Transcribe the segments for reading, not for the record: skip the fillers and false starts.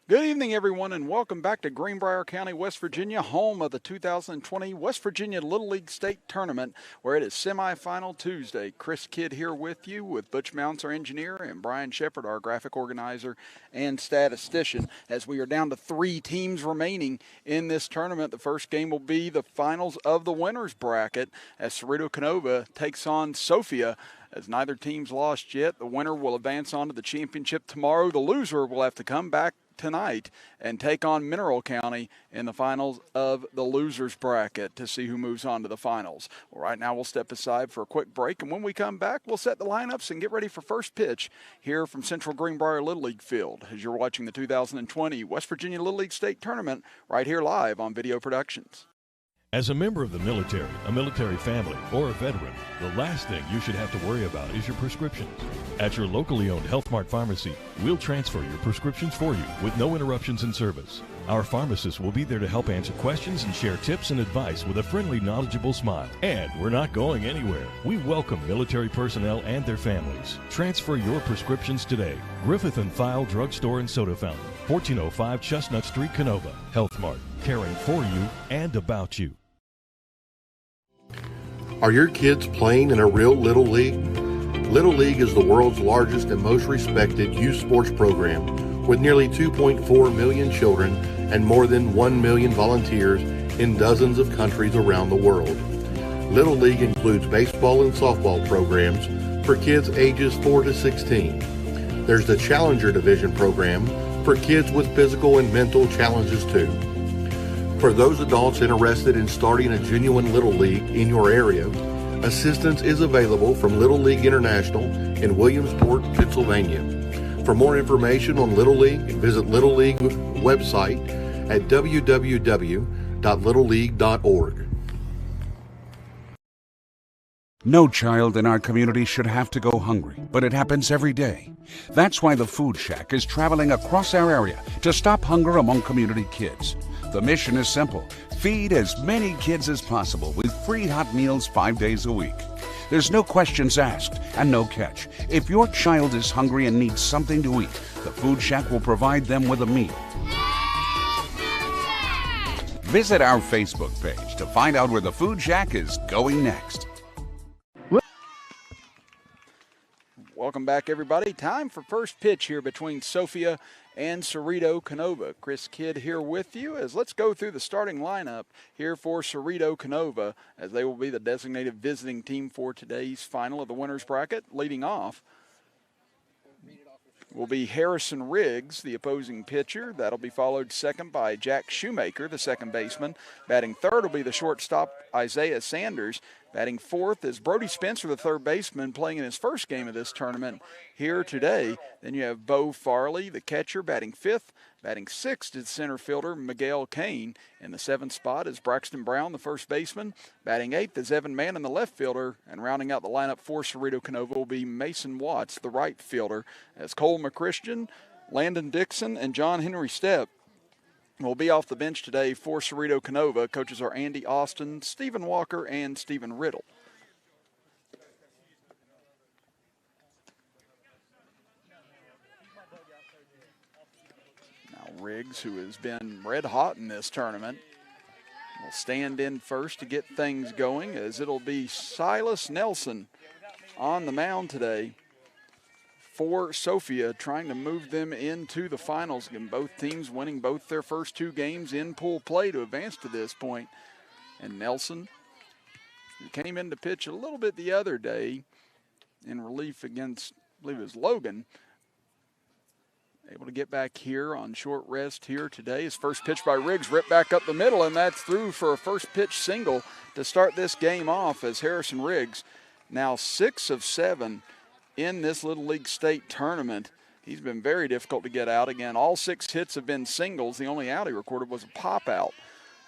Good evening, everyone, and welcome back to Greenbrier County, West Virginia, home of the 2020 West Virginia Little League State Tournament, where it is semifinal Tuesday. Chris Kidd here with you, with Butch Mounts, our engineer, and Brian Shepard, our graphic organizer and statistician, as we are down to 3 teams remaining in this tournament. The first game will be the finals of the winners bracket, as Ceredo-Kenova takes on Sophia. As neither team's lost yet, the winner will advance on to the championship tomorrow. The loser will have to come back tonight and take on Mineral County in the finals of the losers bracket to see who moves on to the finals. Well, right now we'll step aside for a quick break, and when we come back, we'll set the lineups and get ready for first pitch here from Central Greenbrier Little League Field as you're watching the 2020 West Virginia Little League State Tournament right here live on Video Productions. As a member of the military, a military family, or a veteran, the last thing you should have to worry about is your prescriptions. At your locally owned Health Mart pharmacy, we'll transfer your prescriptions for you with no interruptions in service. Our pharmacists will be there to help answer questions and share tips and advice with a friendly, knowledgeable smile. And we're not going anywhere. We welcome military personnel and their families. Transfer your prescriptions today. Griffith and File Drugstore and Soda Fountain, 1405 Chestnut Street, Kenova. Health Mart, caring for you and about you. Are your kids playing in a real Little League? Little League is the world's largest and most respected youth sports program, with nearly 2.4 million children and more than 1 million volunteers in dozens of countries around the world. Little League includes baseball and softball programs for kids ages 4 to 16. There's the Challenger Division program for kids with physical and mental challenges too. For those adults interested in starting a genuine Little League in your area, assistance is available from Little League International in Williamsport, Pennsylvania. For more information on Little League, visit Little League website at www.littleleague.org. No child in our community should have to go hungry, but it happens every day. That's why the Food Shack is traveling across our area to stop hunger among community kids. The mission is simple: feed as many kids as possible with free hot meals 5 days a week. There's no questions asked and no catch. If your child is hungry and needs something to eat, the Food Shack will provide them with a meal. Visit our Facebook page to find out where the Food Shack is going next. Welcome back, everybody. Time for first pitch here between Sophia and Ceredo-Kenova. Chris Kidd here with you as let's go through the starting lineup here for Ceredo-Kenova, as they will be the designated visiting team for today's final of the winners bracket. Leading off will be Harrison Riggs, the opposing pitcher. That'll be followed second by Jack Shoemaker, the second baseman. Batting third will be the shortstop Isaiah Sanders. Batting fourth is Brody Spencer, the third baseman, playing in his first game of this tournament here today. Then you have Bo Farley, the catcher, batting fifth. Batting sixth is center fielder Miguel Kane. In the seventh spot is Braxton Brown, the first baseman. Batting eighth is Evan Mann, the left fielder. And rounding out the lineup for Ceredo-Kenova will be Mason Watts, the right fielder, as Cole McChristian, Landon Dixon, and John Henry Stepp will be off the bench today for Ceredo-Kenova. Coaches are Andy Austin, Stephen Walker, and Stephen Riddle. Now Riggs, who has been red hot in this tournament, will stand in first to get things going, as it'll be Silas Nelson on the mound today for Sophia, trying to move them into the finals. Again, both teams winning both their first 2 games in pool play to advance to this point. And Nelson, who came in to pitch a little bit the other day in relief against, I believe it was Logan, able to get back here on short rest here today. His first pitch by Riggs ripped back up the middle, and that's through for a first pitch single to start this game off, as Harrison Riggs, now 6 of 7 in this Little League State tournament. He's been very difficult to get out. Again, all 6 hits have been singles. The only out he recorded was a pop out.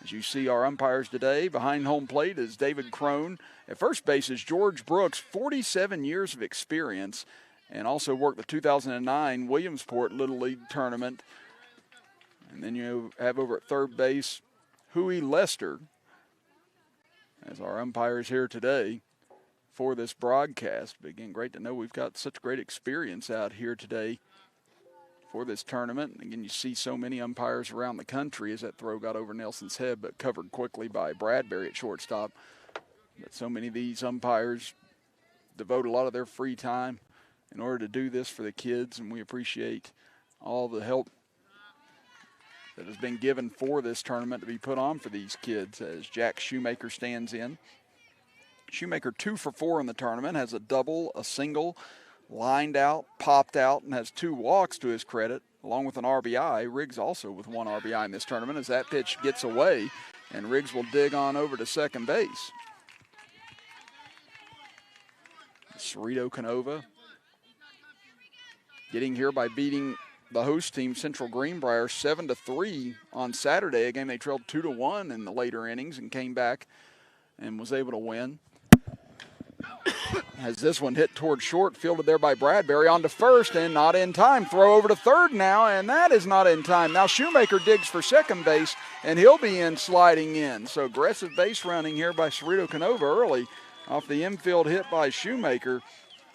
As you see our umpires today, behind home plate is David Crone. At first base is George Brooks, 47 years of experience, and also worked the 2009 Williamsport Little League tournament. And then you have over at third base Huey Lester as our umpires here today for this broadcast. But again, great to know we've got such great experience out here today for this tournament. Again, you see so many umpires around the country as that throw got over Nelson's head, but covered quickly by Bradbury at shortstop. But so many of these umpires devote a lot of their free time in order to do this for the kids, and we appreciate all the help that has been given for this tournament to be put on for these kids as Jack Shoemaker stands in. Shoemaker 2 for 4 in the tournament, has a double, a single, lined out, popped out, and has 2 walks to his credit, along with an RBI. Riggs also with 1 RBI in this tournament as that pitch gets away, and Riggs will dig on over to second base. Ceredo-Kenova getting here by beating the host team, Central Greenbrier, 7-3 on Saturday, a game they trailed 2-1 in the later innings and came back and was able to win. Has this one hit toward short, fielded there by Bradbury, on to first, and not in time. Throw over to third now, and that is not in time. Now Shoemaker digs for second base, and he'll be in sliding in. So aggressive base running here by Ceredo-Kenova early off the infield hit by Shoemaker,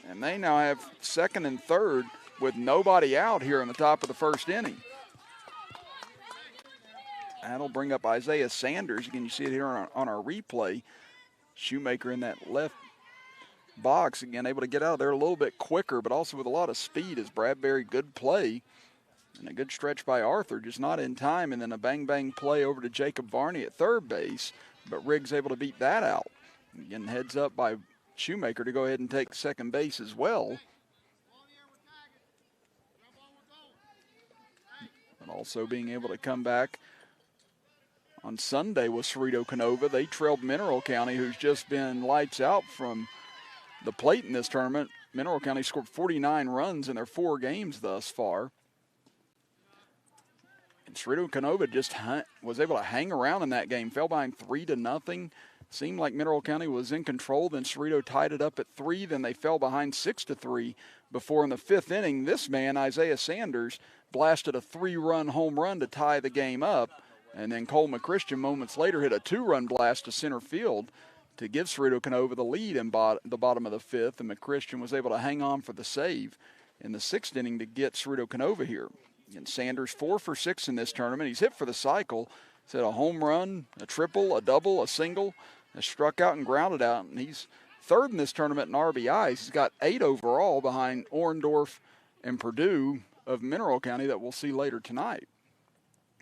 and they now have second and third with nobody out here in the top of the first inning. That'll bring up Isaiah Sanders. Again, you see it here on our replay. Shoemaker in that left box, again, able to get out of there a little bit quicker, but also with a lot of speed as Bradbury, good play. And a good stretch by Arthur, just not in time. And then a bang-bang play over to Jacob Varney at third base, but Riggs able to beat that out. Again, heads up by Shoemaker to go ahead and take second base as well. But also being able to come back on Sunday with Ceredo-Kenova. They trailed Mineral County, who's just been lights out from the plate in this tournament. Mineral County scored 49 runs in their 4 games thus far. And Ceredo-Kenova just was able to hang around in that game, fell behind 3-0. Seemed like Mineral County was in control, then Ceredo tied it up at 3, then they fell behind 6-3 before in the 5th inning, this man, Isaiah Sanders, blasted a 3-run home run to tie the game up, and then Cole McChristian moments later hit a 2-run blast to center field to give Ceredo-Kenova the lead in the bottom of the 5th, and McChristian was able to hang on for the save in the 6th inning to get Ceredo-Kenova here. And Sanders 4 for 6 in this tournament. He's hit for the cycle. He's had a home run, a triple, a double, a single, has struck out and grounded out, and he's third in this tournament in RBIs. He's got 8 overall behind Orendorf and Purdue of Mineral County that we'll see later tonight.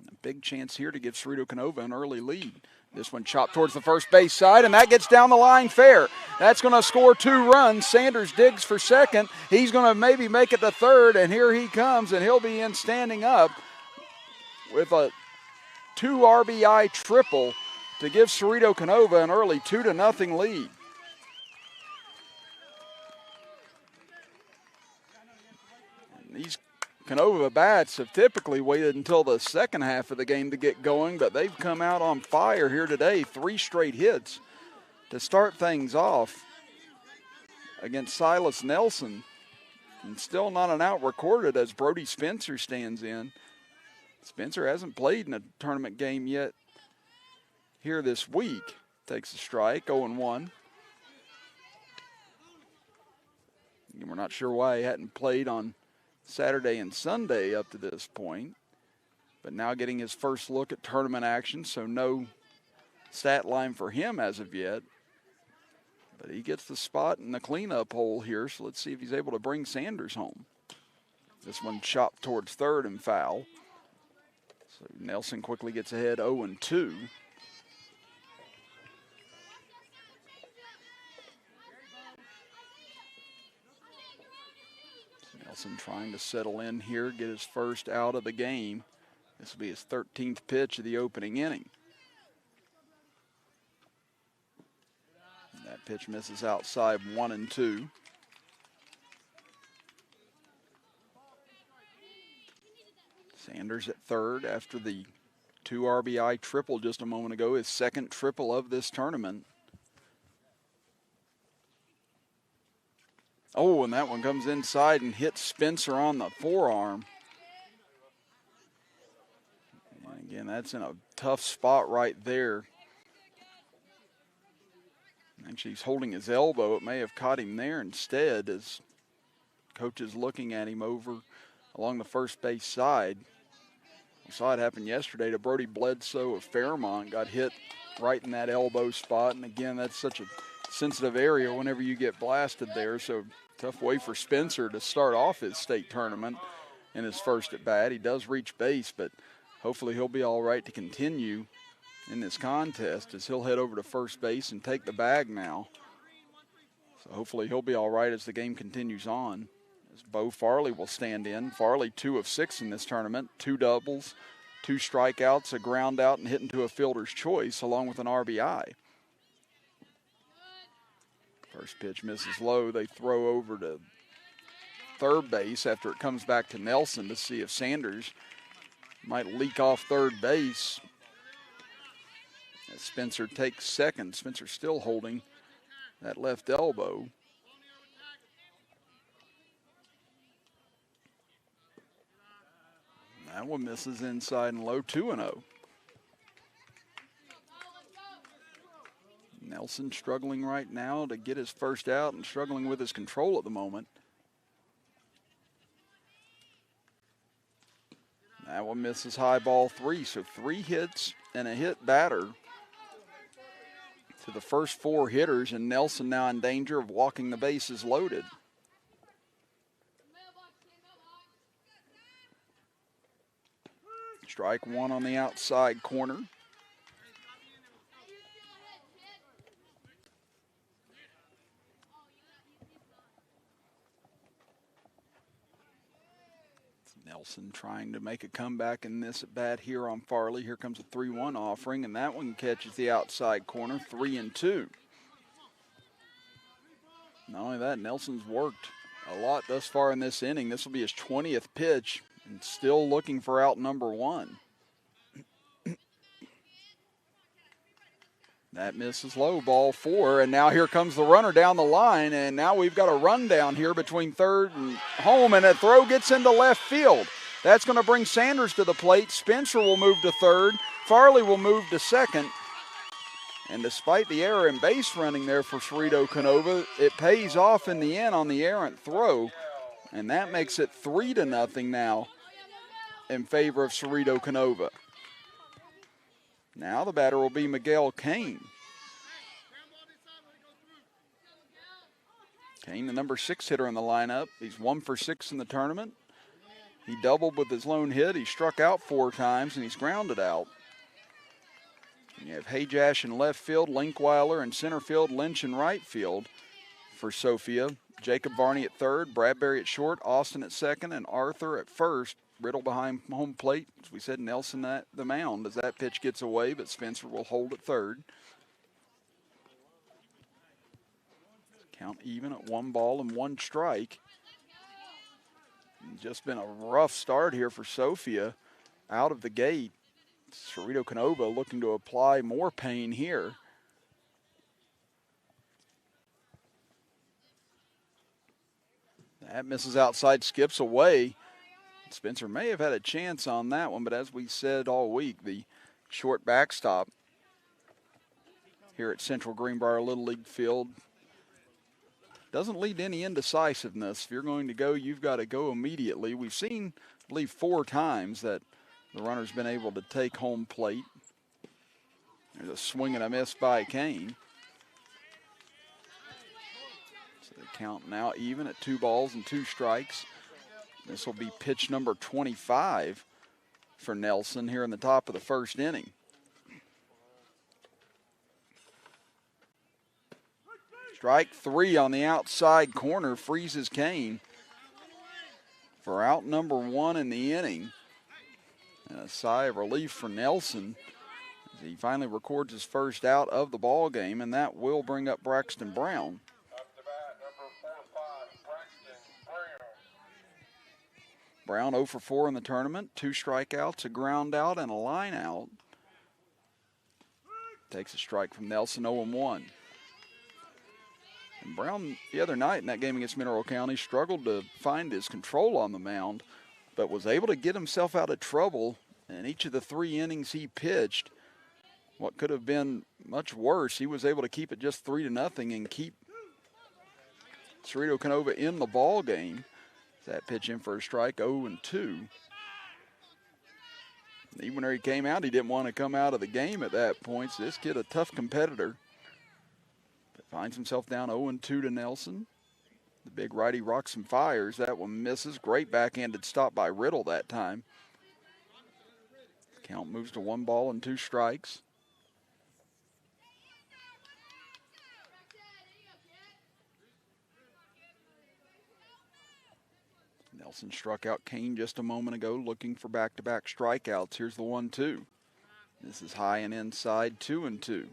A big chance here to give Ceredo-Kenova an early lead. This one chopped towards the first base side, and that gets down the line fair. That's going to score 2 runs. Sanders digs for second. He's going to maybe make it to third, and here he comes, and he'll be in standing up with a 2 RBI triple to give Ceredo-Kenova an early 2-0 lead. And these Kenova bats have typically waited until the second half of the game to get going, but they've come out on fire here today. 3 straight hits to start things off against Silas Nelson. And still not an out recorded as Brody Spencer stands in. Spencer hasn't played in a tournament game yet here this week. Takes a strike, 0-1. And we're not sure why he hadn't played on Saturday and Sunday up to this point. But now getting his first look at tournament action, so no stat line for him as of yet. But he gets the spot in the cleanup hole here, so let's see if he's able to bring Sanders home. This one chopped towards third and foul. So Nelson quickly gets ahead 0-2. Nelson trying to settle in here, get his first out of the game. This will be his 13th pitch of the opening inning. And that pitch misses outside 1-2. Sanders at third after the 2 RBI triple just a moment ago, his second triple of this tournament. Oh, and that one comes inside and hits Spencer on the forearm. And again, that's in a tough spot right there. Actually, he's holding his elbow. It may have caught him there instead as coach is looking at him over along the first base side. We saw it happen yesterday to Brody Bledsoe of Fairmont. Got hit right in that elbow spot. And again, that's such a sensitive area whenever you get blasted there. So tough way for Spencer to start off his state tournament in his first at bat. He does reach base, but hopefully he'll be all right to continue in this contest as he'll head over to first base and take the bag now. So hopefully he'll be all right as the game continues on. As Bo Farley will stand in. Farley 2 of 6 in this tournament, 2 doubles, 2 strikeouts, a ground out, and hit into a fielder's choice along with an RBI. First pitch misses low. They throw over to third base after it comes back to Nelson to see if Sanders might leak off third base. As Spencer takes second. Spencer still holding that left elbow. That one misses inside and low, 2-0. Nelson struggling right now to get his first out and struggling with his control at the moment. That one misses high, ball 3. So 3 hits and a hit batter to the first 4 hitters, and Nelson now in danger of walking the bases loaded. Strike 1 on the outside corner. Nelson trying to make a comeback in this at bat here on Farley. Here comes a 3-1 offering, and that one catches the outside corner, 3-2. Not only that, Nelson's worked a lot thus far in this inning. This will be his 20th pitch, and still looking for out number 1. That misses low, ball 4, and now here comes the runner down the line, and now we've got a rundown here between third and home, and a throw gets into left field. That's going to bring Sanders to the plate. Spencer will move to third. Farley will move to second. And despite the error in base running there for Ceredo-Kenova, it pays off in the end on the errant throw, and that makes it 3-0 now in favor of Ceredo-Kenova. Now the batter will be Miguel Kane. Kane, the number 6 hitter in the lineup. He's 1 for 6 in the tournament. He doubled with his lone hit. He struck out 4 times, and he's grounded out. And you have Hajash in left field, Linkweiler in center field, Lynch in right field for Sophia. Jacob Varney at third, Bradbury at short, Austin at second, and Arthur at first. Riddle behind home plate. As we said, Nelson at the mound as that pitch gets away, but Spencer will hold at third. Count even at 1 ball and 1 strike. Just been a rough start here for Sophia out of the gate. Ceredo-Kenova looking to apply more pain here. That misses outside, skips away. Spencer may have had a chance on that one, but as we said all week, the short backstop here at Central Greenbrier Little League Field doesn't lead to any indecisiveness. If you're going to go, you've got to go immediately. We've seen, I believe, 4 times that the runner's been able to take home plate. There's a swing and a miss by Kane. So the count now even at 2 balls and 2 strikes. This will be pitch number 25 for Nelson here in the top of the first inning. Strike 3 on the outside corner freezes Kane for out number 1 in the inning. And a sigh of relief for Nelson as he finally records his first out of the ball game, and that will bring up Braxton Brown. Brown 0 for 4 in the tournament, 2 strikeouts, a ground out, and a line out. Takes a strike from Nelson, 0-1. And Brown, the other night in that game against Mineral County, struggled to find his control on the mound, but was able to get himself out of trouble in each of the 3 innings he pitched. What could have been much worse, he was able to keep it just 3-0 and keep Ceredo-Kenova in the ball game. That pitch in for a strike, 0-2. Even when he came out, he didn't want to come out of the game at that point. So this kid, a tough competitor. But finds himself down 0-2 to Nelson. The big righty rocks and fires. That one misses. Great backhanded stop by Riddle that time. Count moves to 1 ball and 2 strikes. Nelson struck out Kane just a moment ago, looking for back-to-back strikeouts. Here's the 1-2. This is high and inside, 2-2.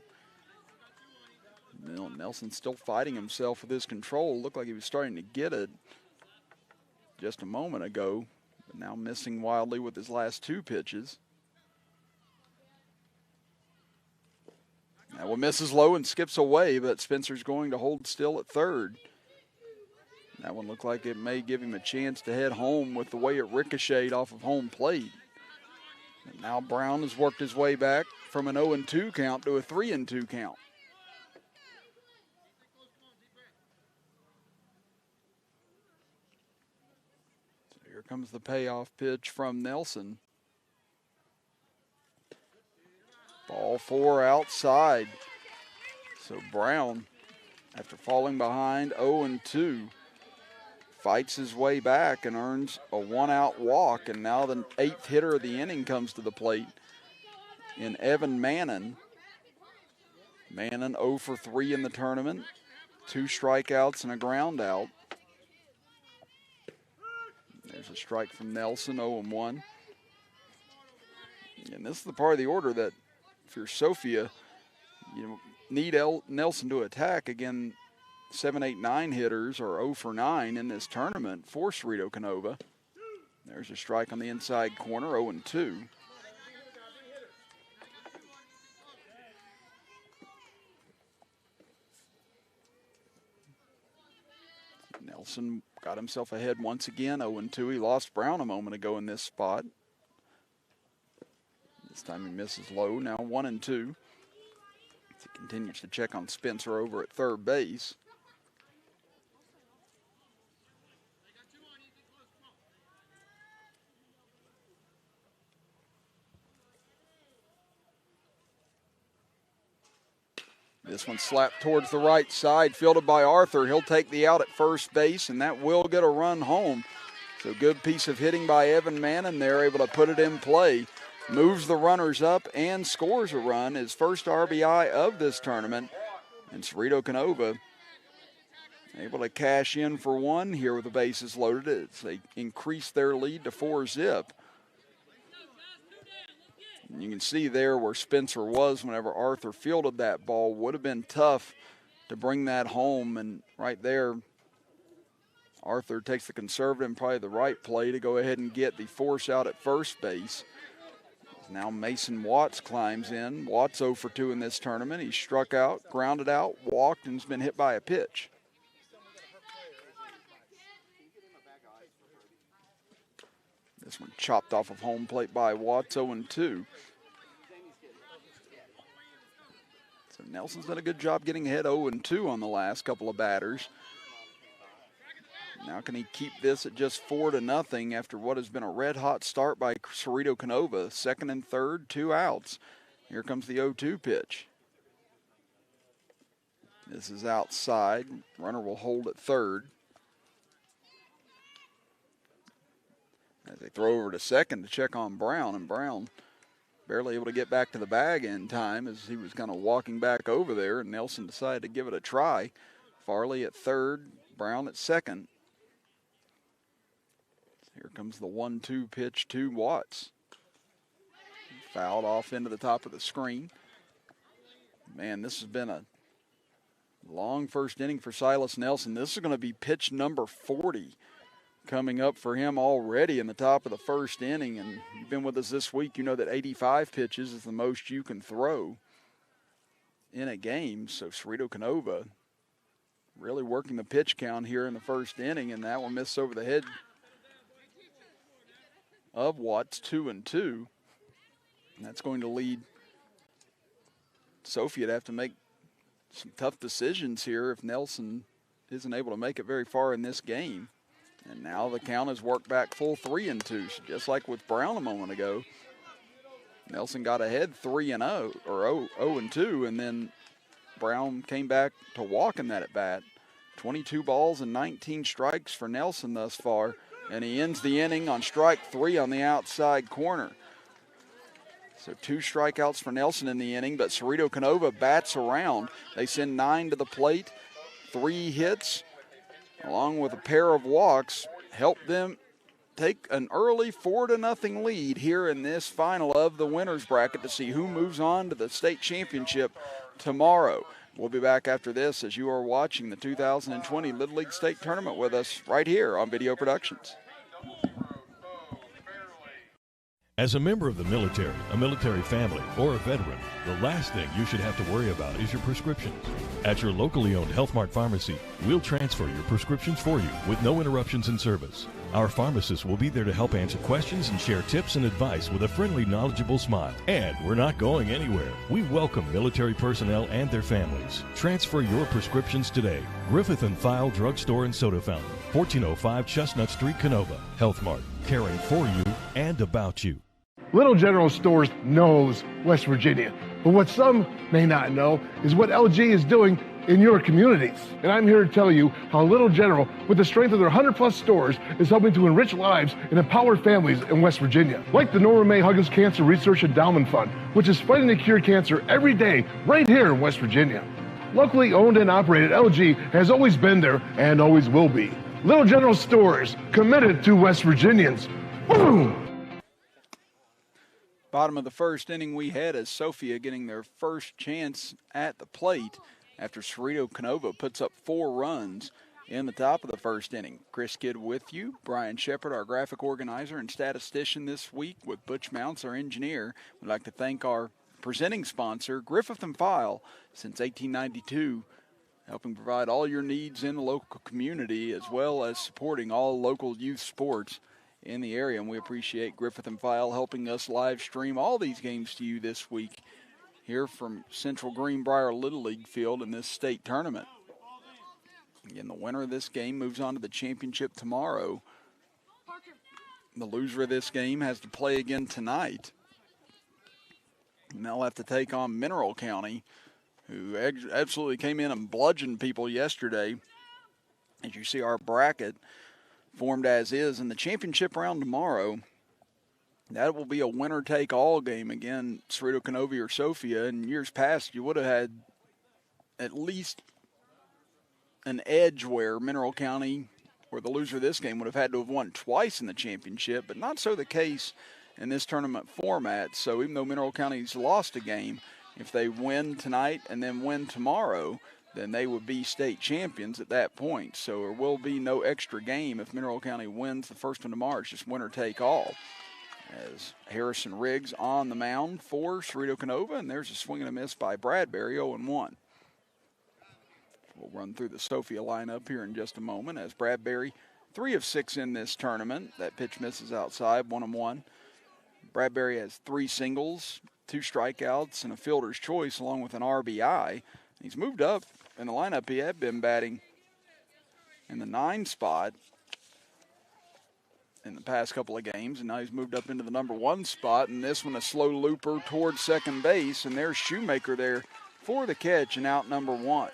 Nelson still fighting himself with his control. Looked like he was starting to get it just a moment ago, but now missing wildly with his last 2 pitches. That one misses low and skips away, but Spencer's going to hold still at third. That one looked like it may give him a chance to head home with the way it ricocheted off of home plate. And now Brown has worked his way back from an 0-2 count to a 3-2 count. So here comes the payoff pitch from Nelson. Ball 4 outside. So Brown, after falling behind 0-2, fights his way back and earns a 1-out walk. And now the 8th hitter of the inning comes to the plate in Evan Mannon. Mannon 0 for 3 in the tournament. 2 strikeouts and a ground out. There's a strike from Nelson, 0-1. And this is the part of the order that, if you're Sophia, you need Nelson to attack. Again, 7, 8, 9 hitters are 0 for 9 in this tournament for Ceredo-Kenova. There's a strike on the inside corner, 0-2. Nelson got himself ahead once again, 0-2. He lost Brown a moment ago in this spot. This time he misses low, now 1-2. He continues to check on Spencer over at third base. This one slapped towards the right side, fielded by Arthur. He'll take the out at first base, and that will get a run home. So good piece of hitting by Evan Mannon there, able to put it in play. Moves the runners up and scores a run, his first RBI of this tournament. And Ceredo-Kenova able to cash in for 1 here with the bases loaded as they increase their lead to 4-zip. And you can see there where Spencer was whenever Arthur fielded that ball. Would have been tough to bring that home. And right there, Arthur takes the conservative and probably the right play to go ahead and get the force out at first base. Now Mason Watts climbs in. Watts 0 for 2 in this tournament. He struck out, grounded out, walked, and has been hit by a pitch. This one chopped off of home plate by Watts, 0-2. So Nelson's done a good job getting ahead 0-2 on the last couple of batters. Now can he keep this at just 4-0 after what has been a red-hot start by Ceredo-Kenova? 2nd and 3rd, 2 outs. Here comes the 0-2 pitch. This is outside. Runner will hold at third. As they throw over to second to check on Brown, and Brown barely able to get back to the bag in time as he was kind of walking back over there, and Nelson decided to give it a try. Farley at third, Brown at second. Here comes the 1-2 pitch to Watts. Fouled off into the top of the screen. Man, this has been a long first inning for Silas Nelson. This is going to be pitch number 40 coming up for him already in the top of the first inning. And you've been with us this week, you know that 85 pitches is the most you can throw in a game. So Ceredo-Kenova really working the pitch count here in the first inning, and that one missed over the head of Watts, 2-2. And that's going to lead Sophia to have to make some tough decisions here if Nelson isn't able to make it very far in this game. And now the count is worked back full 3-2, just like with Brown a moment ago. Nelson got ahead 3-0 or 0-2, and then Brown came back to walk in that at bat. 22 balls and 19 strikes for Nelson thus far, and he ends the inning on strike 3 on the outside corner. So 2 strikeouts for Nelson in the inning, but Ceredo-Kenova bats around. They send 9 to the plate. 3 hits, along with a pair of walks, help them take an early 4-0 lead here in this final of the winners bracket to see who moves on to the state championship tomorrow. We'll be back after this as you are watching the 2020 Little League State Tournament with us right here on Video Productions. As a member of the military, a military family, or a veteran, the last thing you should have to worry about is your prescriptions. At your locally owned Health Mart pharmacy, we'll transfer your prescriptions for you with no interruptions in service. Our pharmacists will be there to help answer questions and share tips and advice with a friendly, knowledgeable smile. And we're not going anywhere. We welcome military personnel and their families. Transfer your prescriptions today. Griffith & File Drugstore and Soda Fountain, 1405 Chestnut Street, Kenova. Health Mart, caring for you and about you. Little General Stores knows West Virginia, but what some may not know is what LG is doing in your communities. And I'm here to tell you how Little General, with the strength of their 100+ stores, is helping to enrich lives and empower families in West Virginia. Like the Norma May Huggins Cancer Research Endowment Fund, which is fighting to cure cancer every day right here in West Virginia. Locally owned and operated, LG has always been there and always will be. Little General Stores, committed to West Virginians. Boom! Bottom of the first inning, we had as Sophia getting their first chance at the plate after Ceredo-Kenova puts up 4 runs in the top of the first inning. Chris Kidd with you. Brian Shepard, our graphic organizer and statistician this week, with Butch Mounts, our engineer. We'd like to thank our presenting sponsor, Griffith & File, since 1892, helping provide all your needs in the local community as well as supporting all local youth sports in the area, and we appreciate Griffith & File helping us live stream all these games to you this week here from Central Greenbrier Little League Field in this state tournament. Again, the winner of this game moves on to the championship tomorrow. The loser of this game has to play again tonight, and they'll have to take on Mineral County, who absolutely came in and bludgeoned people yesterday. As you see, our bracket formed as is in the championship round tomorrow. That will be a winner-take-all game. Again, Ceredo-Kenova or Sophia. In years past, you would have had at least an edge where Mineral County, or the loser of this game, would have had to have won twice in the championship, but not so the case in this tournament format. So even though Mineral County's lost a game, if they win tonight and then win tomorrow, then they would be state champions at that point. So there will be no extra game if Mineral County wins the first one tomorrow. It's just winner take all. As Harrison Riggs on the mound for Ceredo-Kenova, and there's a swing and a miss by Bradbury, 0-1. We'll run through the Sophia lineup here in just a moment as Bradbury, 3 of 6 in this tournament. That pitch misses outside, 1-1. Bradbury has 3 singles, 2 strikeouts, and a fielder's choice along with an RBI. He's moved up in the lineup. He had been batting in the 9 spot in the past couple of games, and now he's moved up into the number 1 spot, and this one a slow looper towards second base, and there's Shoemaker there for the catch and out number 1.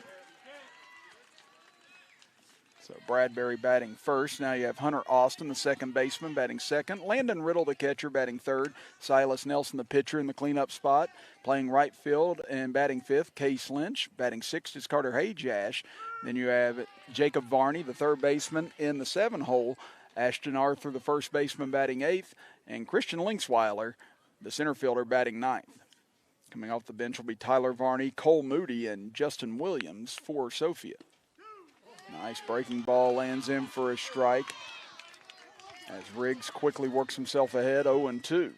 So Bradbury batting first. Now you have Hunter Austin, the second baseman, batting second. Landon Riddle, the catcher, batting third. Silas Nelson, the pitcher, in the cleanup spot, playing right field and batting fifth. Case Lynch, batting sixth is Carter Hajash. Then you have Jacob Varney, the third baseman, in the 7 hole. Ashton Arthur, the first baseman, batting 8th. And Christian Linksweiler, the center fielder, batting 9th. Coming off the bench will be Tyler Varney, Cole Moody, and Justin Williams for Sophia. Nice breaking ball lands in for a strike as Riggs quickly works himself ahead, 0-2.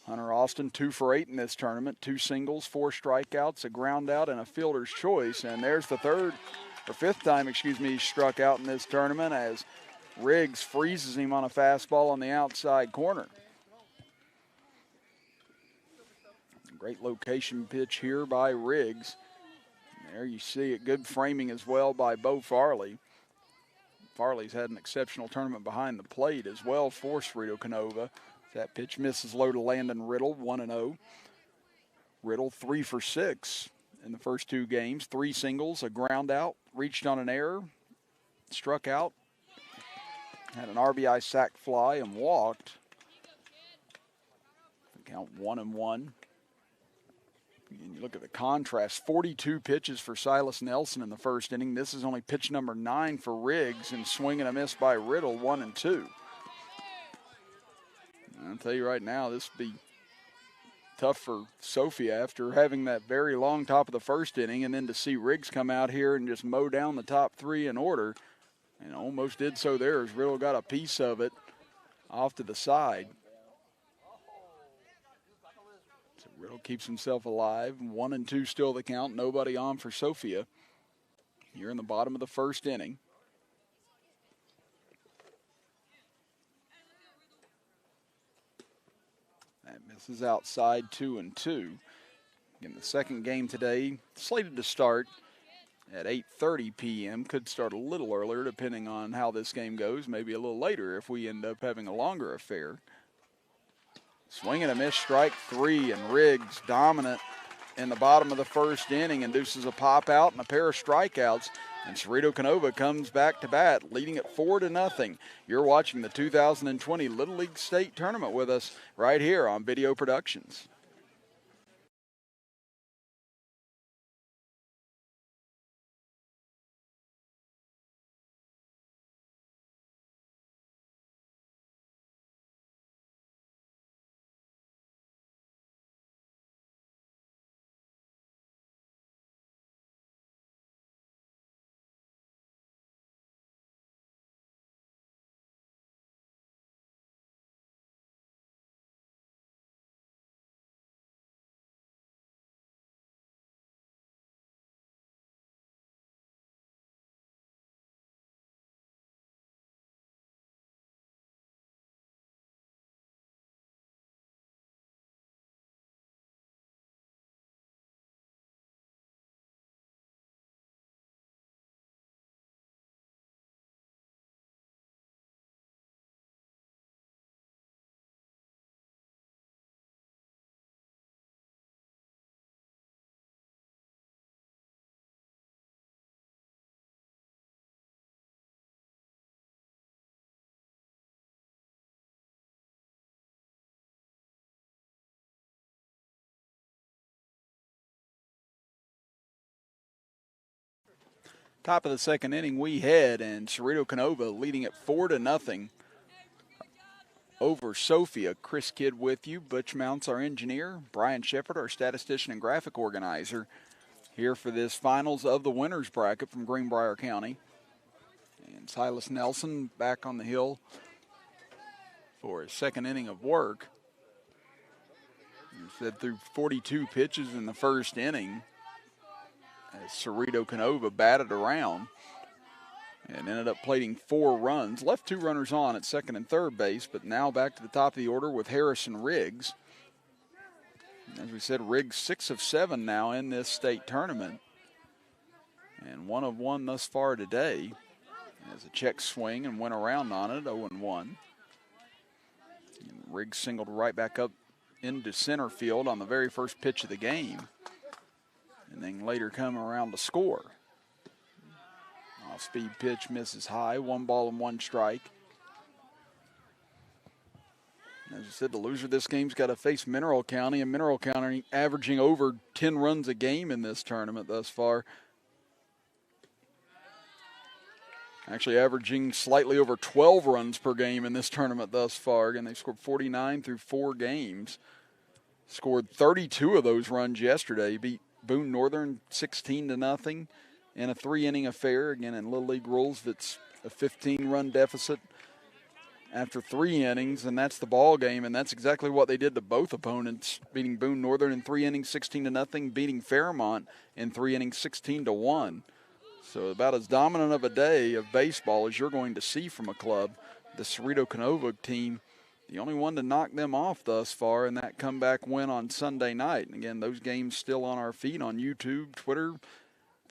Hunter Austin, 2 for 8 in this tournament, 2 singles, 4 strikeouts, a ground out, and a fielder's choice. And there's the fifth time he struck out in this tournament as Riggs freezes him on a fastball on the outside corner. Great location pitch here by Riggs. There you see it. Good framing as well by Bo Farley. Farley's had an exceptional tournament behind the plate as well for Ceredo-Kenova. That pitch misses low to Landon Riddle, 1-0. Riddle 3 for 6 in the first 2 games. 3 singles, a ground out, reached on an error, struck out, had an RBI sac fly and walked. Count 1-1. And you look at the contrast, 42 pitches for Silas Nelson in the first inning. This is only pitch number 9 for Riggs, and swing and a miss by Riddle, 1-2. I'll tell you right now, this will be tough for Sophia after having that very long top of the first inning, and then to see Riggs come out here and just mow down the top 3 in order, and almost did so there as Riddle got a piece of it off to the side. So Riddle keeps himself alive. 1-2 still the count. Nobody on for Sophia here in the bottom of the first inning. That misses outside, 2-2. Again, the second game today slated to start at 8:30 p.m. Could start a little earlier depending on how this game goes. Maybe a little later if we end up having a longer affair. Swing and a miss, strike 3, and Riggs dominant in the bottom of the first inning, induces a pop out and a pair of strikeouts, and Ceredo-Kenova comes back to bat, leading it 4-0. You're watching the 2020 Little League State Tournament with us right here on Video Productions. Top of the second inning we head, and Ceredo-Kenova leading it 4-0 over Sophia. Chris Kidd with you. Butch Mounts, our engineer. Brian Shepard, our statistician and graphic organizer, here for this finals of the winners bracket from Greenbrier County. And Silas Nelson back on the hill for his second inning of work. He said through 42 pitches in the first inning, as Ceredo-Kenova batted around and ended up plating 4 runs. Left 2 runners on at second and third base, but now back to the top of the order with Harrison Riggs. As we said, Riggs 6 of 7 now in this state tournament, and 1 of 1 thus far today. As a check swing and went around on it, 0-1. Riggs singled right back up into center field on the very first pitch of the game, and then later come around to score. Off-speed pitch misses high, 1 ball and 1 strike. As I said, the loser of this game's got to face Mineral County, and Mineral County averaging over 10 runs a game in this tournament thus far. Actually averaging slightly over 12 runs per game in this tournament thus far. Again, they've scored 49 through 4 games. Scored 32 of those runs yesterday. Beat Boone Northern 16-0 in a 3-inning affair. Again, in Little League rules, that's a 15-run deficit after 3 innings, and that's the ball game, and that's exactly what they did to both opponents, beating Boone Northern in 3 innings 16-0, beating Fairmont in 3 innings 16-1. So about as dominant of a day of baseball as you're going to see from a club. The Ceredo-Kenova team, the only one to knock them off thus far in that comeback win on Sunday night. And again, those games still on our feed on YouTube, Twitter,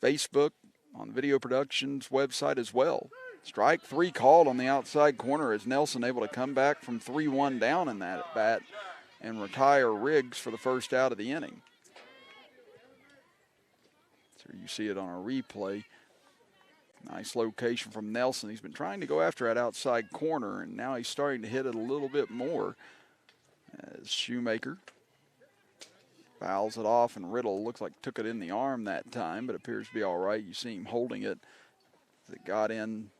Facebook, on Video Productions website as well. Strike 3 called on the outside corner as Nelson able to come back from 3-1 down in that at bat and retire Riggs for the first out of the inning. So you see it on a replay. Nice location from Nelson. He's been trying to go after that outside corner, and now he's starting to hit it a little bit more. As Shoemaker fouls it off, and Riddle looks like took it in the arm that time, but appears to be all right. You see him holding it as it got in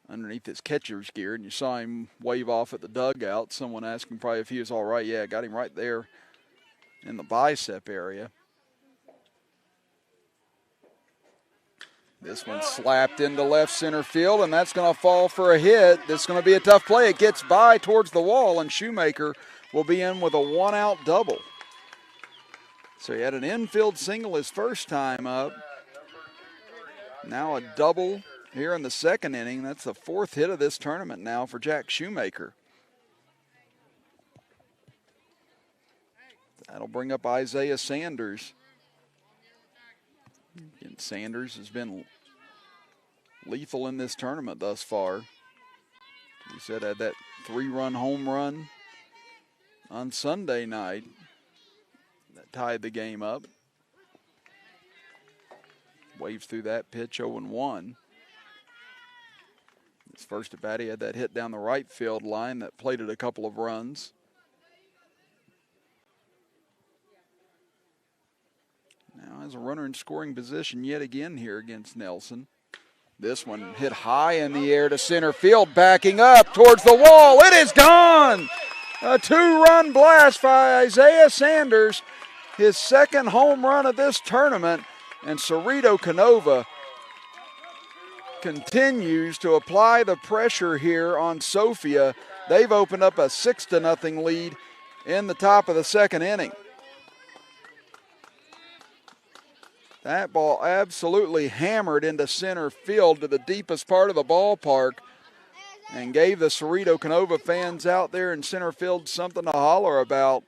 underneath his catcher's gear, and you saw him wave off at the dugout. Someone asked him probably if he was all right. Yeah, got him right there in the bicep area. This one slapped into left center field, and that's going to fall for a hit. This is going to be a tough play. It gets by towards the wall, and Shoemaker will be in with a one-out double. So he had an infield single his first time up. Now a double here in the second inning. That's the 4th hit of this tournament now for Jack Shoemaker. That'll bring up Isaiah Sanders. And Sanders has been lethal in this tournament thus far. We said had that 3-run home run on Sunday night that tied the game up. Waves through that pitch, 0-1. His first at bat, he had that hit down the right field line that plated a couple of runs. Now has a runner in scoring position yet again here against Nelson. This one hit high in the air to center field, backing up towards the wall. It is gone! A 2-run blast by Isaiah Sanders, his second home run of this tournament, and Ceredo-Kenova continues to apply the pressure here on Sophia. They've opened up a 6-0 lead in the top of the second inning. That ball absolutely hammered into center field to the deepest part of the ballpark and gave the Ceredo-Kenova fans out there in center field something to holler about.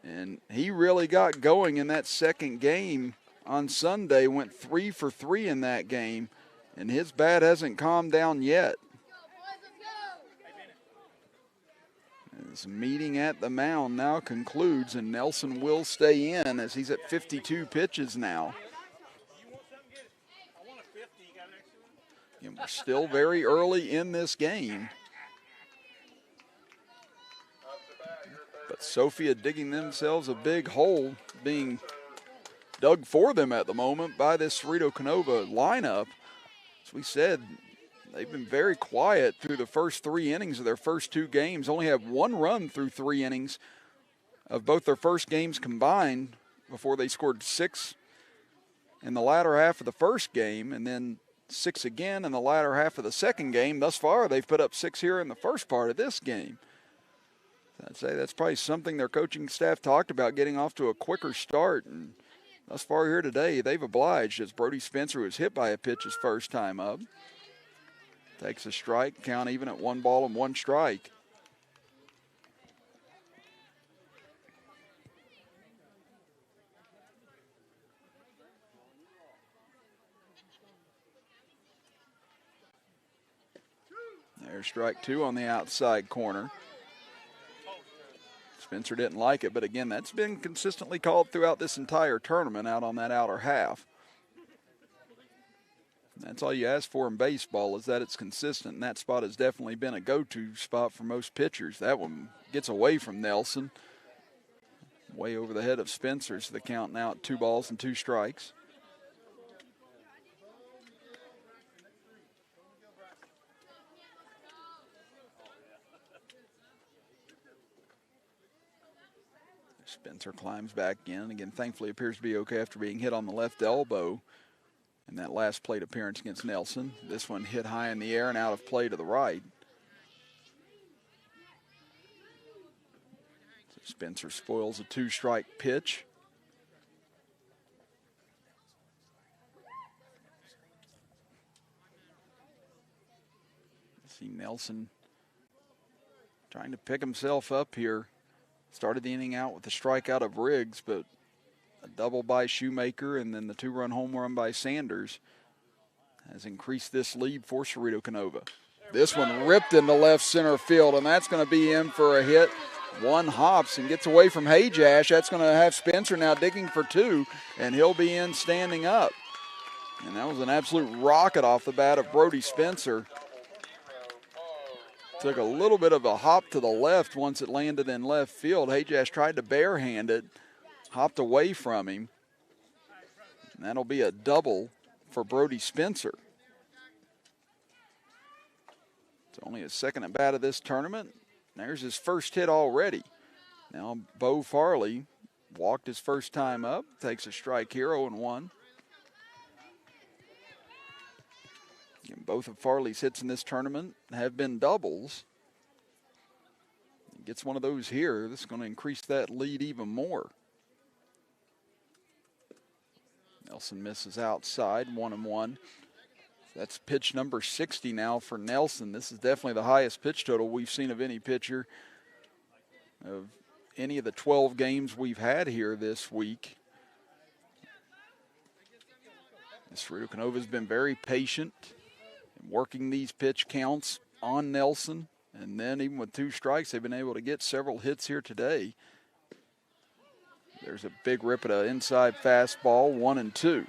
And he really got going in that second game on Sunday, went 3 for 3 in that game, and his bat hasn't calmed down yet. This meeting at the mound now concludes, and Nelson will stay in as he's at 52 pitches now. And we're still very early in this game. But Sophia digging themselves a big hole, being dug for them at the moment by this Ceredo-Kenova lineup. As we said, they've been very quiet through the first 3 innings of their first 2 games. Only have 1 run through 3 innings of both their first games combined before they scored 6 in the latter half of the first game and then 6 again in the latter half of the second game. Thus far, they've put up 6 here in the first part of this game. I'd say that's probably something their coaching staff talked about, getting off to a quicker start. And thus far here today, they've obliged as Brody Spencer was hit by a pitch his first time up. Takes a strike, count even at 1 ball and 1 strike. There's strike 2 on the outside corner. Spencer didn't like it, but again, that's been consistently called throughout this entire tournament out on that outer half. That's all you ask for in baseball, is that it's consistent, and that spot has definitely been a go-to spot for most pitchers. That one gets away from Nelson, way over the head of Spencer, so the count now at 2 balls and 2 strikes. Spencer climbs back in. Again, thankfully appears to be okay after being hit on the left elbow in that last plate appearance against Nelson. This one hit high in the air and out of play to the right. So Spencer spoils a 2-strike pitch. See Nelson trying to pick himself up here. Started the inning out with the strikeout of Riggs, but a double by Shoemaker and then the 2-run home run by Sanders has increased this lead for Ceredo-Kenova. This one ripped into left center field, and that's going to be in for a hit. One hops and gets away from Hajash. That's going to have Spencer now digging for two, and he'll be in standing up. And that was an absolute rocket off the bat of Brody Spencer. Took a little bit of a hop to the left once it landed in left field. Hajash tried to barehand it, hopped away from him. And that'll be a double for Brody Spencer. It's only his second at bat of this tournament. There's his first hit already. Now Bo Farley walked his first time up, takes a strike here, 0-1. And both of Farley's hits in this tournament have been doubles. He gets one of those here. This is going to increase that lead even more. Nelson misses outside, 1-1. That's pitch number 60 now for Nelson. This is definitely the highest pitch total we've seen of any pitcher of any of the 12 games we've had here this week. Ceredo-Kenova has been very patient in working these pitch counts on Nelson. And then even with two strikes, they've been able to get several hits here today. There's a big rip at an inside fastball, 1-2.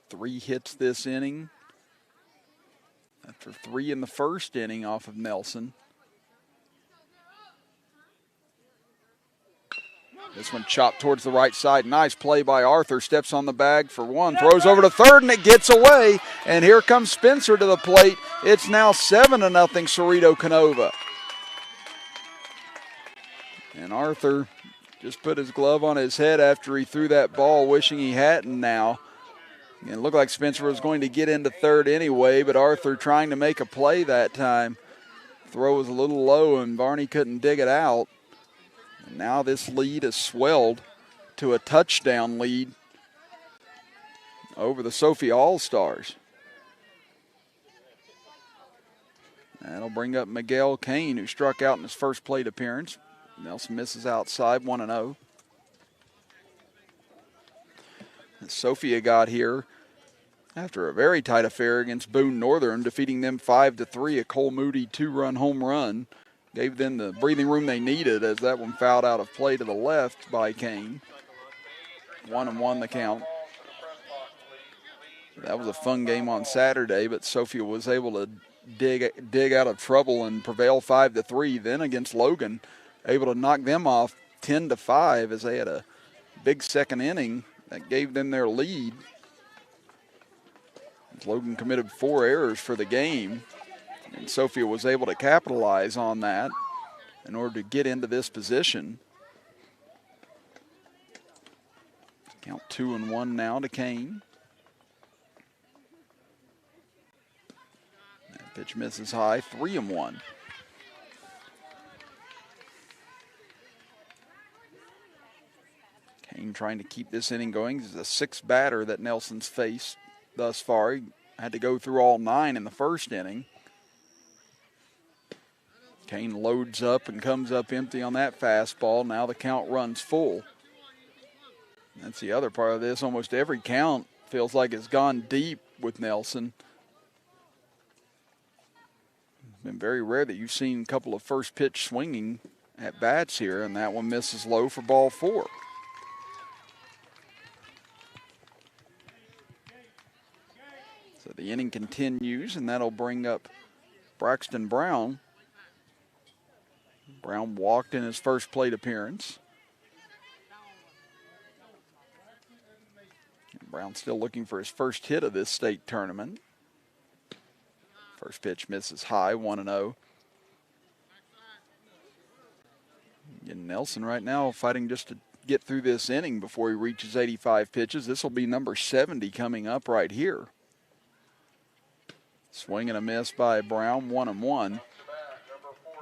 3 hits this inning after 3 in the first inning off of Nelson. This one chopped towards the right side. Nice play by Arthur. Steps on the bag for one. Throws over to third, and it gets away. And here comes Spencer to the plate. It's now 7-0 Ceredo-Kenova. And Arthur just put his glove on his head after he threw that ball, wishing he hadn't now. And it looked like Spencer was going to get into third anyway, but Arthur trying to make a play that time. Throw was a little low, and Varney couldn't dig it out. And now this lead is swelled to a touchdown lead over the Sophia All-Stars. That'll bring up Miguel Kane, who struck out in his first plate appearance. Nelson misses outside, 1-0. Sophia got here after a very tight affair against Boone Northern, defeating them 5-3. A Cole Moody 2-run home run gave them the breathing room they needed, as that one fouled out of play to the left by Kane. 1-1 the count. That was a fun game on Saturday, but Sophia was able to dig out of trouble and prevail 5-3. Then against Logan, able to knock them off 10-5 as they had a big second inning that gave them their lead. Logan committed 4 errors for the game, and Sophia was able to capitalize on that in order to get into this position. Count 2-1 now to Kane. That pitch misses high, 3-1. Kane trying to keep this inning going. This is the 6th batter that Nelson's faced thus far. He had to go through all 9 in the first inning. Kane loads up and comes up empty on that fastball. Now the count runs full. That's the other part of this. Almost every count feels like it's gone deep with Nelson. It's been very rare that you've seen a couple of first pitch swinging at bats here, and that one misses low for ball 4. So the inning continues, and that'll bring up Braxton Brown. Brown walked in his first plate appearance. Brown still looking for his first hit of this state tournament. First pitch misses high, 1-0. And Nelson right now fighting just to get through this inning before he reaches 85 pitches. This will be number 70 coming up right here. Swing and a miss by Brown, 1-1.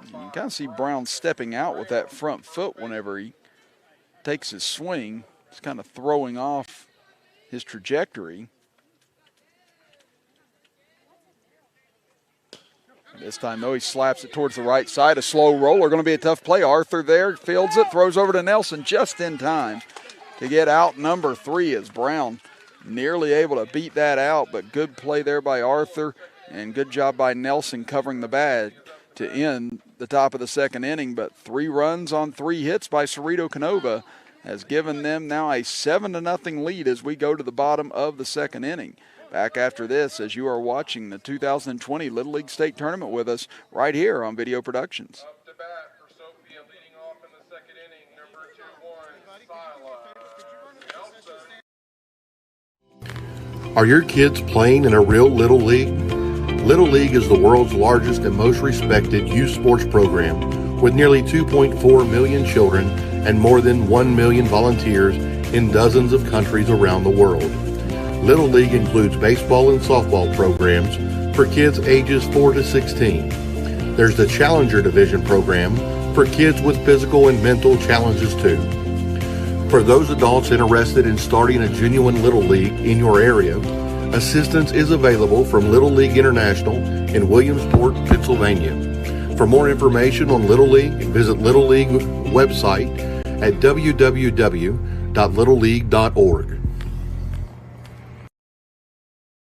You can kind of see Brown stepping out with that front foot whenever he takes his swing. It's kind of throwing off his trajectory. This time, though, he slaps it towards the right side. A slow roller, going to be a tough play. Arthur there fields it, throws over to Nelson just in time to get out number 3 as Brown nearly able to beat that out, but good play there by Arthur and good job by Nelson covering the bag to end the top of the second inning. But 3 runs on 3 hits by Ceredo-Kenova has given them now a 7-0 lead as we go to the bottom of the second inning. Back after this as you are watching the 2020 Little League State Tournament with us right here on Video Productions. Up to bat for Sophia, leading off in the second inning, number 2-1, Nelson. Are your kids playing in a real Little League? Little League is the world's largest and most respected youth sports program with nearly 2.4 million children and more than 1 million volunteers in dozens of countries around the world. Little League includes baseball and softball programs for kids ages 4 to 16. There's the Challenger Division program for kids with physical and mental challenges too. For those adults interested in starting a genuine Little League in your area, assistance is available from Little League International in Williamsport, Pennsylvania. For more information on Little League, visit Little League website at www.littleleague.org.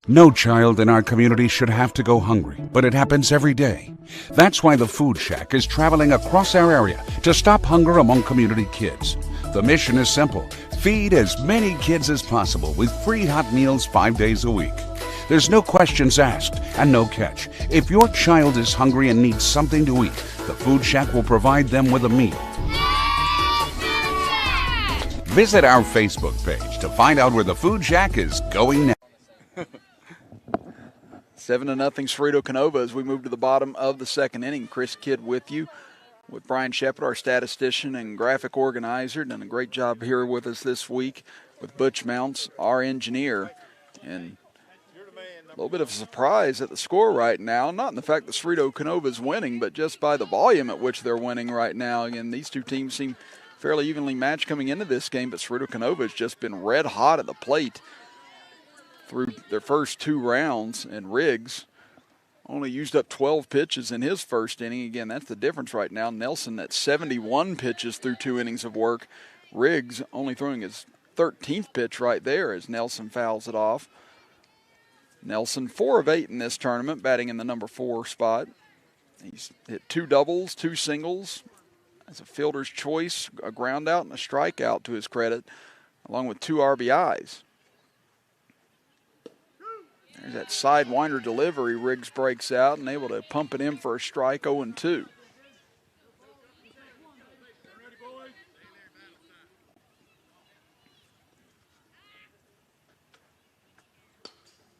No child in our community should have to go hungry, but it happens every day. That's why the Food Shack is traveling across our area to stop hunger among community kids. The mission is simple: feed as many kids as possible with free hot meals 5 days a week. There's no questions asked and no catch. If your child is hungry and needs something to eat, the Food Shack will provide them with a meal. Visit our Facebook page to find out where the Food Shack is going now. 7-0 Ceredo-Kenova as we move to the bottom of the second inning. Chris Kidd with you, with Brian Shepard, our statistician and graphic organizer. Done a great job here with us this week with Butch Mounts, our engineer. And a little bit of a surprise at the score right now, not in the fact that Ceredo-Kenova is winning, but just by the volume at which they're winning right now. Again, these two teams seem fairly evenly matched coming into this game, but Ceredo-Kenova has just been red hot at the plate through their first 2 rounds, and Riggs only used up 12 pitches in his first inning. Again, that's the difference right now. Nelson at 71 pitches through 2 innings of work. Riggs only throwing his 13th pitch right there as Nelson fouls it off. Nelson 4 of 8 in this tournament, batting in the number 4 spot. He's hit 2 doubles, 2 singles. As a fielder's choice, a ground out and a strikeout to his credit, along with 2 RBIs. There's that sidewinder delivery. Riggs breaks out and able to pump it in for a strike, 0-2.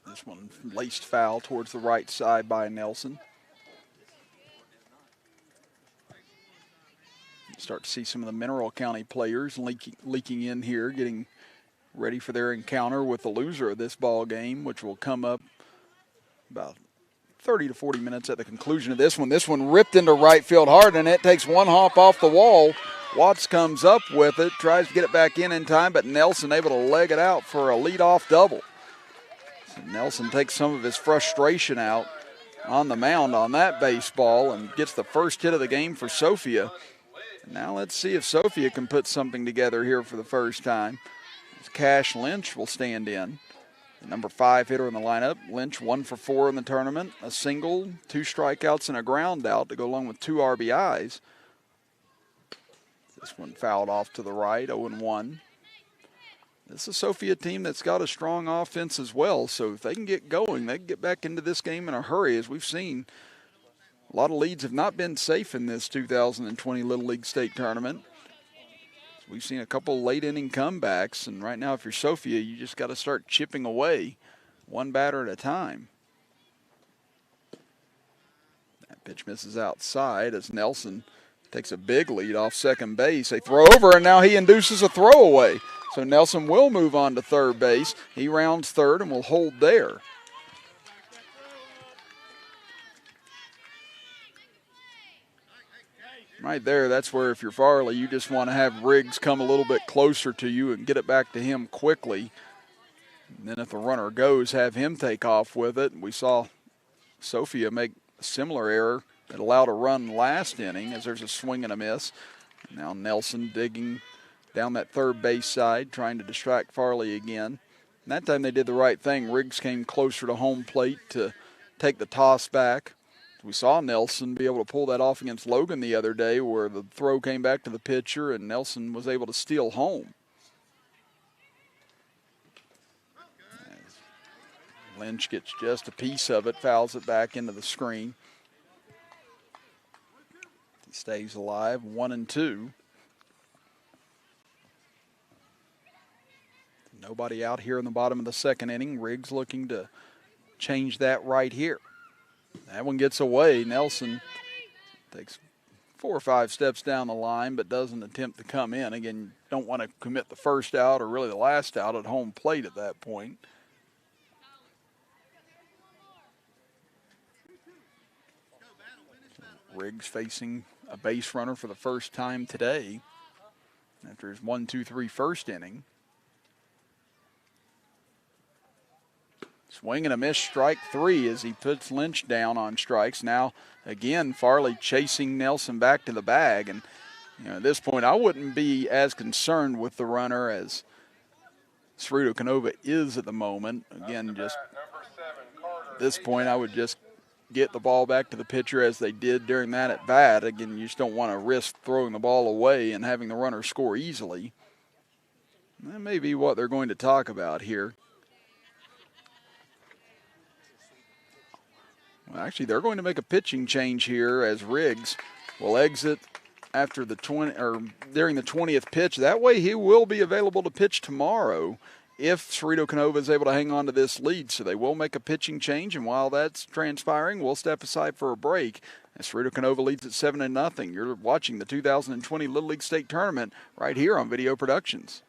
This one laced foul towards the right side by Nelson. Start to see some of the Mineral County players leaking in here, getting ready for their encounter with the loser of this ball game, which will come up about 30 to 40 minutes at the conclusion of this one. This one ripped into right field hard, and it takes one hop off the wall. Watts comes up with it, tries to get it back in time, but Nelson able to leg it out for a leadoff double. So Nelson takes some of his frustration out on the mound on that baseball and gets the first hit of the game for Sophia. Now let's see if Sophia can put something together here for the first time. Cash Lynch will stand in. The number 5 hitter in the lineup. Lynch 1 for 4 in the tournament. A single, 2 strikeouts, and a ground out to go along with 2 RBIs. This one fouled off to the right, 0-1. This is a Sophia team that's got a strong offense as well, so if they can get going, they can get back into this game in a hurry. As we've seen, a lot of leads have not been safe in this 2020 Little League State Tournament. We've seen a couple late inning comebacks, and right now if you're Sophia, you just got to start chipping away one batter at a time. That pitch misses outside as Nelson takes a big lead off second base. They throw over, and now he induces a throwaway. So Nelson will move on to third base. He rounds third and will hold there. Right there, that's where if you're Farley, you just want to have Riggs come a little bit closer to you and get it back to him quickly. And then if the runner goes, have him take off with it. We saw Sophia make a similar error that allowed a run last inning as there's a swing and a miss. Now Nelson digging down that third base side, trying to distract Farley again. And that time they did the right thing. Riggs came closer to home plate to take the toss back. We saw Nelson be able to pull that off against Logan the other day, where the throw came back to the pitcher and Nelson was able to steal home. Lynch gets just a piece of it, fouls it back into the screen. He stays alive, 1-2. Nobody out here in the bottom of the second inning. Riggs looking to change that right here. That one gets away. Nelson takes 4 or 5 steps down the line, but doesn't attempt to come in. Again, you don't want to commit the first out or really the last out at home plate at that point. Riggs facing a base runner for the first time today after his 1-2-3 first inning. Swing and a miss, strike 3 as he puts Lynch down on strikes. Now, again, Farley chasing Nelson back to the bag. And, at this point, I wouldn't be as concerned with the runner as Ceredo-Kenova is at the moment. Again, just at this point, I would just get the ball back to the pitcher as they did during that at bat. Again, you just don't want to risk throwing the ball away and having the runner score easily. That may be what they're going to talk about here. Well, actually, they're going to make a pitching change here as Riggs will exit after the during the 20th pitch. That way, he will be available to pitch tomorrow if Ceredo-Kenova is able to hang on to this lead. So they will make a pitching change, and while that's transpiring, we'll step aside for a break. As Ceredo-Kenova leads at 7-0. You're watching the 2020 Little League State Tournament right here on Video Productions.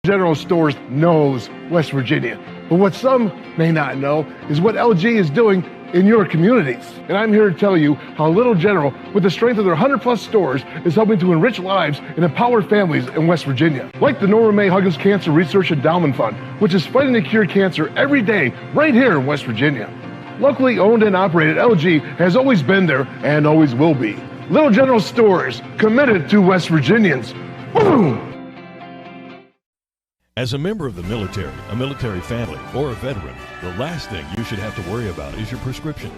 General Stores knows West Virginia, but what some may not know is what LG is doing in your communities. And I'm here to tell you how Little General, with the strength of their 100+ stores, is helping to enrich lives and empower families in West Virginia. Like the Norma May Huggins Cancer Research Endowment Fund, which is fighting to cure cancer every day right here in West Virginia. Locally owned and operated, LG has always been there and always will be. Little General Stores, committed to West Virginians. Boom! As a member of the military, a military family, or a veteran, the last thing you should have to worry about is your prescriptions.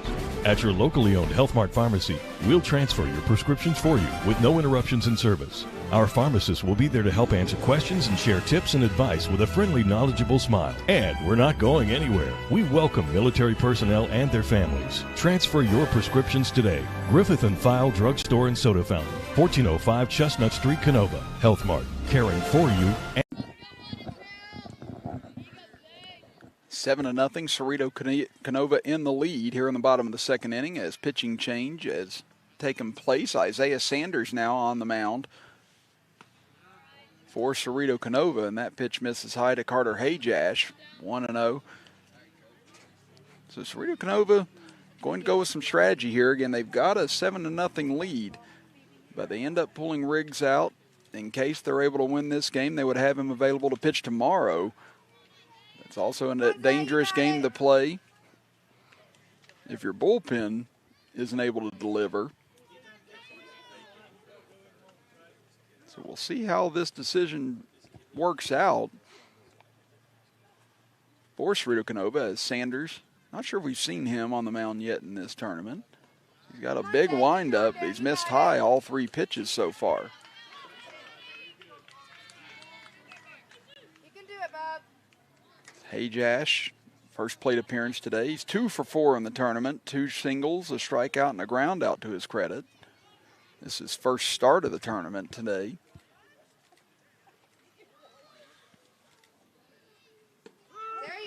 At your locally owned Health Mart pharmacy, we'll transfer your prescriptions for you with no interruptions in service. Our pharmacists will be there to help answer questions and share tips and advice with a friendly, knowledgeable smile. And we're not going anywhere. We welcome military personnel and their families. Transfer your prescriptions today. Griffith & File Drug Store and Soda Fountain, 1405 Chestnut Street, Kenova. Health Mart, caring for you. 7-0, Ceredo-Kenova in the lead here in the bottom of the second inning as pitching change has taken place. Isaiah Sanders now on the mound for Ceredo-Kenova, and that pitch misses high to Carter Hajash, 1-0. So Ceredo-Kenova going to go with some strategy here. Again, they've got a 7-0 lead, but they end up pulling Riggs out. In case they're able to win this game, they would have him available to pitch tomorrow. It's also a dangerous game to play if your bullpen isn't able to deliver. So we'll see how this decision works out for Ceredo-Kenova as Sanders. Not sure if we've seen him on the mound yet in this tournament. He's got a big windup. He's missed high all 3 pitches so far. Hajash, first plate appearance today. He's 2 for 4 in the tournament. 2 singles, a strikeout, and a ground out to his credit. This is his first start of the tournament today.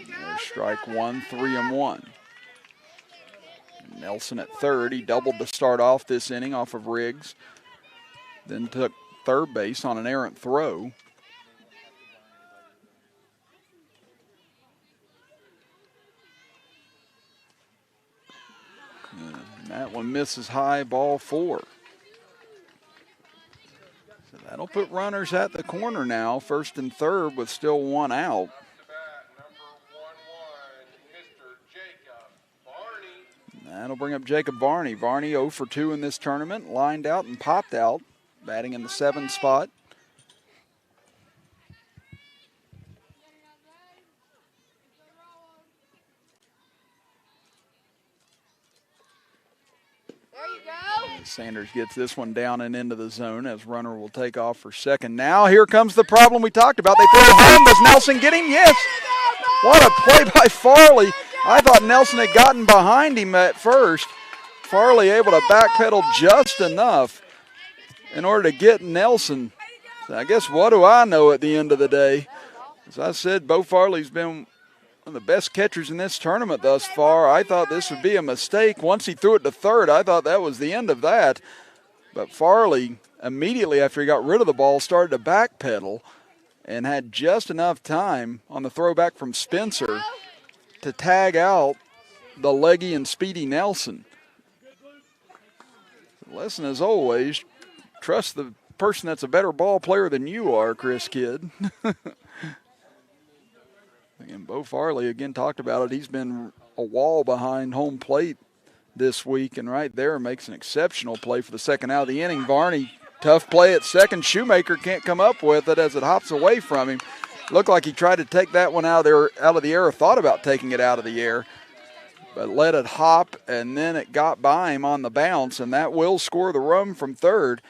There's strike 1, 3-1. Nelson at third. He doubled to start off this inning off of Riggs. Then took third base on an errant throw. And that one misses high, ball 4. So that'll put runners at the corner now, first and third with still 1 out. That'll bring up Jacob Varney. Varney 0 for 2 in this tournament, lined out and popped out, batting in the 7th spot. Sanders gets this one down and into the zone as runner will take off for second. Now here comes the problem we talked about. They throw it home. Does Nelson get him? Yes. What a play by Farley. I thought Nelson had gotten behind him at first. Farley able to backpedal just enough in order to get Nelson. So I guess what do I know at the end of the day? As I said, Bo Farley's been one of the best catchers in this tournament thus far. I thought this would be a mistake. Once he threw it to third, I thought that was the end of that. But Farley, immediately after he got rid of the ball, started to backpedal and had just enough time on the throwback from Spencer to tag out the leggy and speedy Nelson. The lesson, as always, trust the person that's a better ball player than you are, Chris Kidd. And Bo Farley, again, talked about it. He's been a wall behind home plate this week, and right there makes an exceptional play for the second out of the inning. Varney, tough play at second. Shoemaker can't come up with it as it hops away from him. Looked like he tried to take that one out of the air, or thought about taking it out of the air, but let it hop, and then it got by him on the bounce, and that will score the run from third.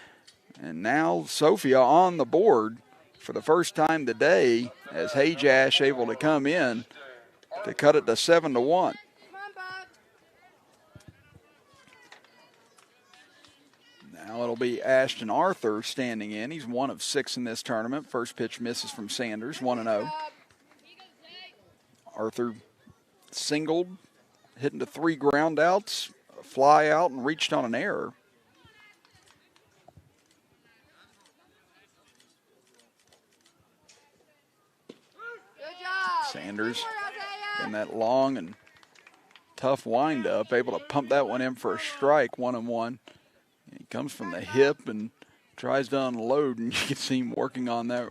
And now Sophia on the board for the first time today, as Hajash able to come in to cut it to 7-1. Now it'll be Ashton Arthur standing in. He's 1 of 6 in this tournament. First pitch misses from Sanders, 1-0. Arthur singled, hitting to 3 ground outs, a fly out, and reached on an error. Sanders in that long and tough windup, able to pump that one in for a strike, 1-1. He comes from the hip and tries to unload, and you can see him working on that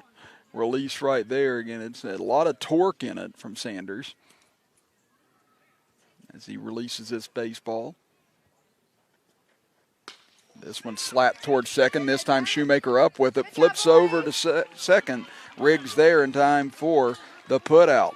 release right there. Again, it's a lot of torque in it from Sanders as he releases this baseball. This one slapped towards second. This time Shoemaker up with it, flips over to second. Riggs there in time for the put out.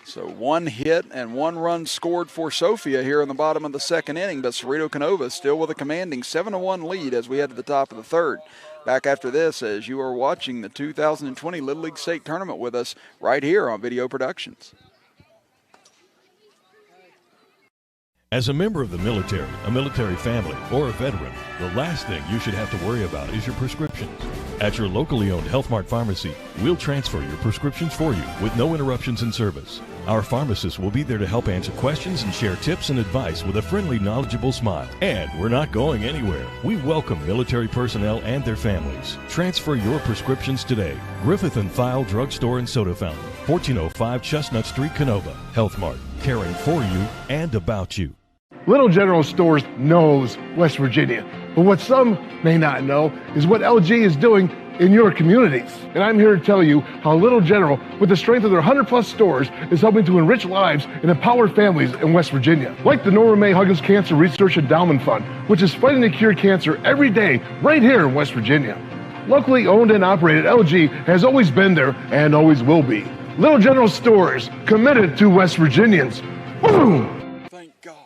So 1 hit and 1 run scored for Sophia here in the bottom of the second inning, but Ceredo-Kenova still with a commanding 7-1 lead as we head to the top of the third. Back after this as you are watching the 2020 Little League State Tournament with us right here on Video Productions. As a member of the military, a military family, or a veteran, the last thing you should have to worry about is your prescriptions. At your locally owned Health Mart pharmacy, we'll transfer your prescriptions for you with no interruptions in service. Our pharmacists will be there to help answer questions and share tips and advice with a friendly, knowledgeable smile. And we're not going anywhere. We welcome military personnel and their families. Transfer your prescriptions today. Griffith and File Drugstore and Soda Fountain, 1405 Chestnut Street, Kenova. Health Mart, caring for you and about you. Little General Stores knows West Virginia, but what some may not know is what LG is doing in your communities. And I'm here to tell you how Little General, with the strength of their 100-plus stores, is helping to enrich lives and empower families in West Virginia. Like the Norma May Huggins Cancer Research Endowment Fund, which is fighting to cure cancer every day right here in West Virginia. Locally owned and operated, LG has always been there and always will be. Little General Stores, committed to West Virginians. Boom! Thank God.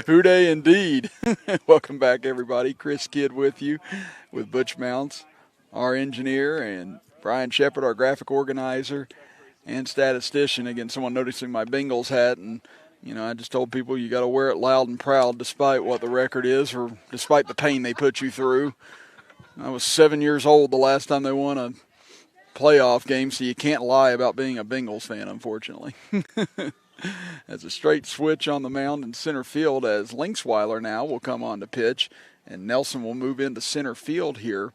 Hooday indeed. Welcome back, everybody. Chris Kidd with you with Butch Mounts, our engineer, and Brian Shepard, our graphic organizer and statistician. Again, someone noticing my Bengals hat, and I just told people you got to wear it loud and proud despite what the record is or despite the pain they put you through. I was 7 years old the last time they won a playoff game, so you can't lie about being a Bengals fan, unfortunately. As a straight switch on the mound in center field as Linksweiler now will come on to pitch, and Nelson will move into center field here